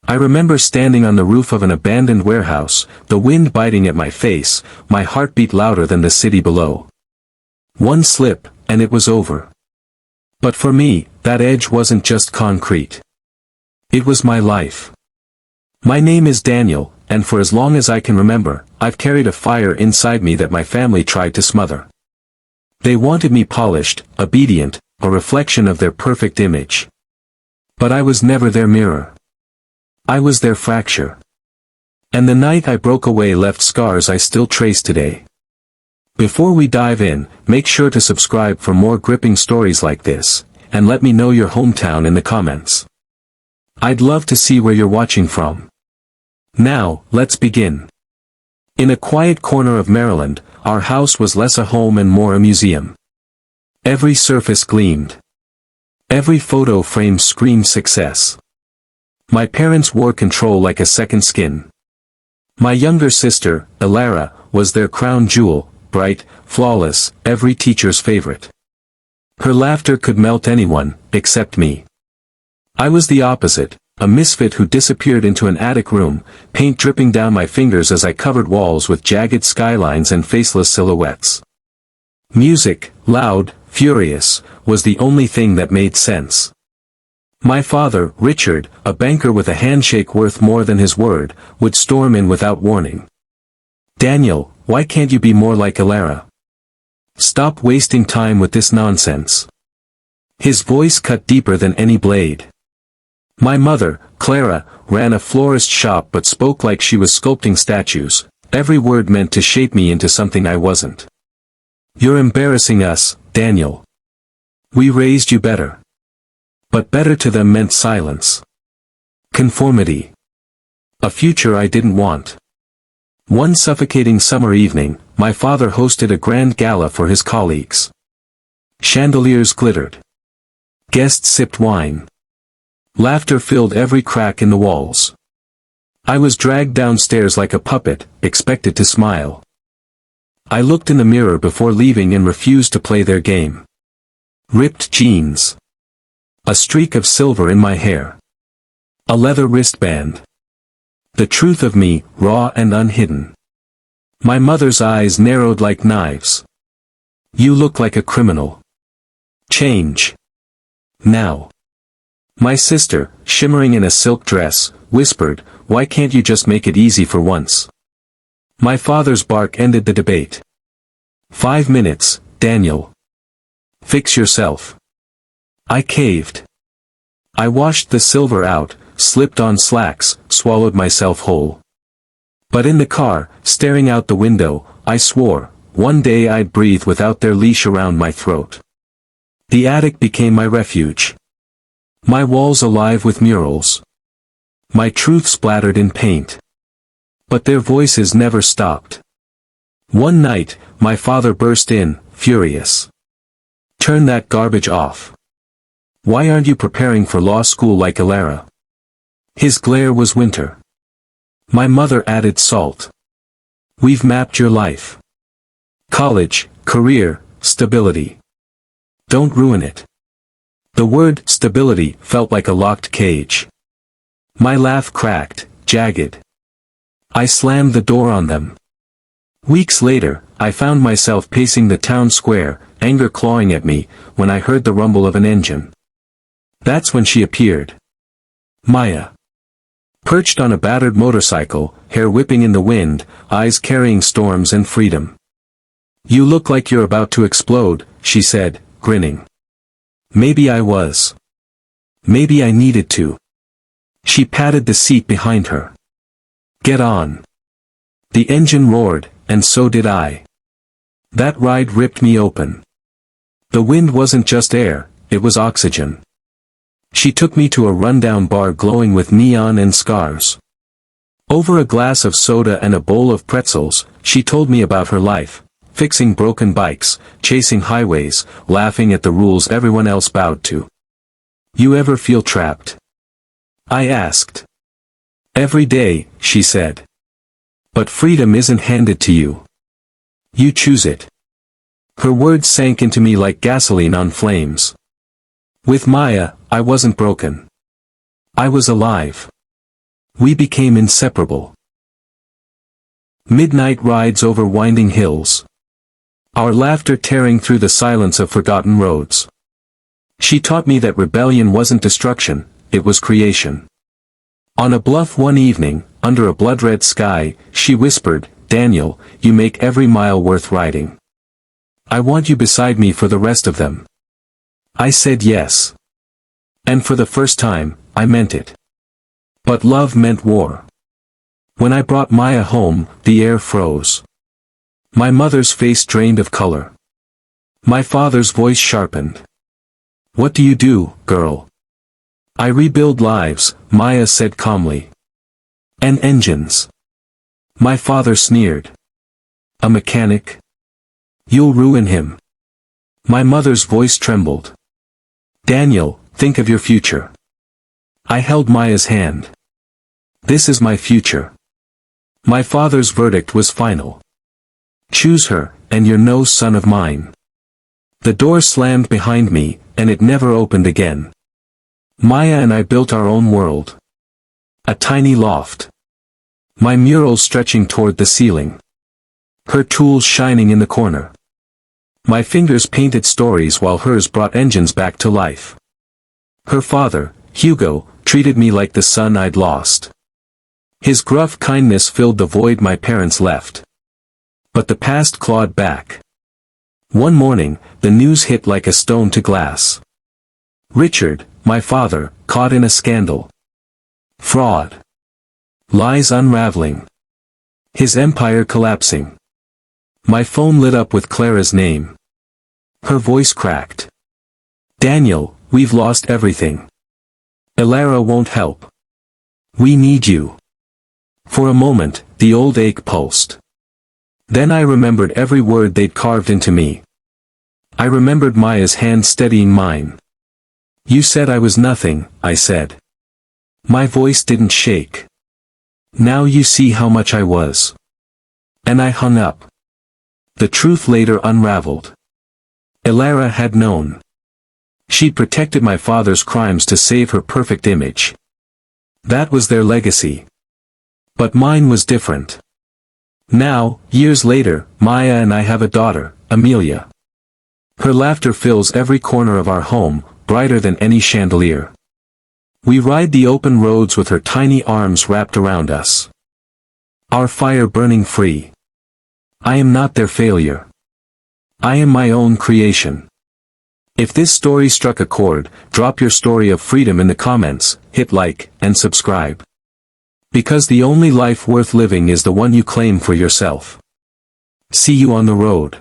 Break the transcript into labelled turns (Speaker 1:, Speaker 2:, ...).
Speaker 1: I remember standing on the roof of an abandoned warehouse, the wind biting at my face, my heart beat louder than the city below. One slip, and it was over. But for me, that edge wasn't just concrete. It was my life. My name is Daniel, and for as long as I can remember, I've carried a fire inside me that my family tried to smother. They wanted me polished, obedient, a reflection of their perfect image. But I was never their mirror. I was their fracture. And the night I broke away left scars I still trace today. Before we dive in, make sure to subscribe for more gripping stories like this, and let me know your hometown in the comments. I'd love to see where you're watching from. Now, let's begin. In a quiet corner of Maryland, our house was less a home and more a museum. Every surface gleamed. Every photo frame screamed success. My parents wore control like a second skin. My younger sister, Elara, was their crown jewel, bright, flawless, every teacher's favorite. Her laughter could melt anyone, except me. I was the opposite, a misfit who disappeared into an attic room, paint dripping down my fingers as I covered walls with jagged skylines and faceless silhouettes. Music, loud, furious, was the only thing that made sense. My father, Richard, a banker with a handshake worth more than his word, would storm in without warning. "Daniel, why can't you be more like Elara? Stop wasting time with this nonsense." His voice cut deeper than any blade. My mother, Clara, ran a florist shop but spoke like she was sculpting statues, every word meant to shape me into something I wasn't. "You're embarrassing us, Daniel. We raised you better." But better to them meant silence. Conformity. A future I didn't want. One suffocating summer evening, my father hosted a grand gala for his colleagues. Chandeliers glittered. Guests sipped wine. Laughter filled every crack in the walls. I was dragged downstairs like a puppet, expected to smile. I looked in the mirror before leaving and refused to play their game. Ripped jeans. A streak of silver in my hair. A leather wristband. The truth of me, raw and unhidden. My mother's eyes narrowed like knives. "You look like a criminal. Change. Now." My sister, shimmering in a silk dress, whispered, "Why can't you just make it easy for once?" My father's bark ended the debate. "5 minutes, Daniel. Fix yourself." I caved. I washed the silver out, slipped on slacks, swallowed myself whole. But in the car, staring out the window, I swore, one day I'd breathe without their leash around my throat. The attic became my refuge. My walls alive with murals. My truth splattered in paint. But their voices never stopped. One night, my father burst in, furious. "Turn that garbage off. Why aren't you preparing for law school like Elara?" His glare was winter. My mother added salt. "We've mapped your life. College, career, stability. Don't ruin it." The word stability felt like a locked cage. My laugh cracked, jagged. I slammed the door on them. Weeks later, I found myself pacing the town square, anger clawing at me, when I heard the rumble of an engine. That's when she appeared. Maya. Perched on a battered motorcycle, hair whipping in the wind, eyes carrying storms and freedom. "You look like you're about to explode," she said, grinning. Maybe I was. Maybe I needed to. She patted the seat behind her. "Get on." The engine roared, and so did I. That ride ripped me open. The wind wasn't just air, it was oxygen. She took me to a rundown bar glowing with neon and scars. Over a glass of soda and a bowl of pretzels, she told me about her life, fixing broken bikes, chasing highways, laughing at the rules everyone else bowed to. "You ever feel trapped?" I asked. "Every day," she said. "But freedom isn't handed to you. You choose it." Her words sank into me like gasoline on flames. With Maya, I wasn't broken. I was alive. We became inseparable. Midnight rides over winding hills. Our laughter tearing through the silence of forgotten roads. She taught me that rebellion wasn't destruction, it was creation. On a bluff one evening, under a blood-red sky, she whispered, "Daniel, you make every mile worth riding. I want you beside me for the rest of them." I said yes. And for the first time, I meant it. But love meant war. When I brought Maya home, the air froze. My mother's face drained of color. My father's voice sharpened. "What do you do, girl?" "I rebuild lives," Maya said calmly. "And engines." My father sneered. "A mechanic? You'll ruin him." My mother's voice trembled. "Daniel, think of your future." I held Maya's hand. "This is my future." My father's verdict was final. "Choose her, and you're no son of mine." The door slammed behind me, and it never opened again. Maya and I built our own world. A tiny loft. My mural stretching toward the ceiling. Her tools shining in the corner. My fingers painted stories while hers brought engines back to life. Her father, Hugo, treated me like the son I'd lost. His gruff kindness filled the void my parents left. But the past clawed back. One morning, the news hit like a stone to glass. Richard, my father, caught in a scandal. Fraud. Lies unraveling. His empire collapsing. My phone lit up with Clara's name. Her voice cracked. "Daniel, we've lost everything. Elara won't help. We need you." For a moment, the old ache pulsed. Then I remembered every word they'd carved into me. I remembered Maya's hand steadying mine. "You said I was nothing," I said. My voice didn't shake. "Now you see how much I was." And I hung up. The truth later unraveled. Elara had known. She'd protected my father's crimes to save her perfect image. That was their legacy. But mine was different. Now, years later, Maya and I have a daughter, Amelia. Her laughter fills every corner of our home, brighter than any chandelier. We ride the open roads with her tiny arms wrapped around us. Our fire burning free. I am not their failure. I am my own creation. If this story struck a chord, drop your story of freedom in the comments, hit like, and subscribe. Because the only life worth living is the one you claim for yourself. See you on the road.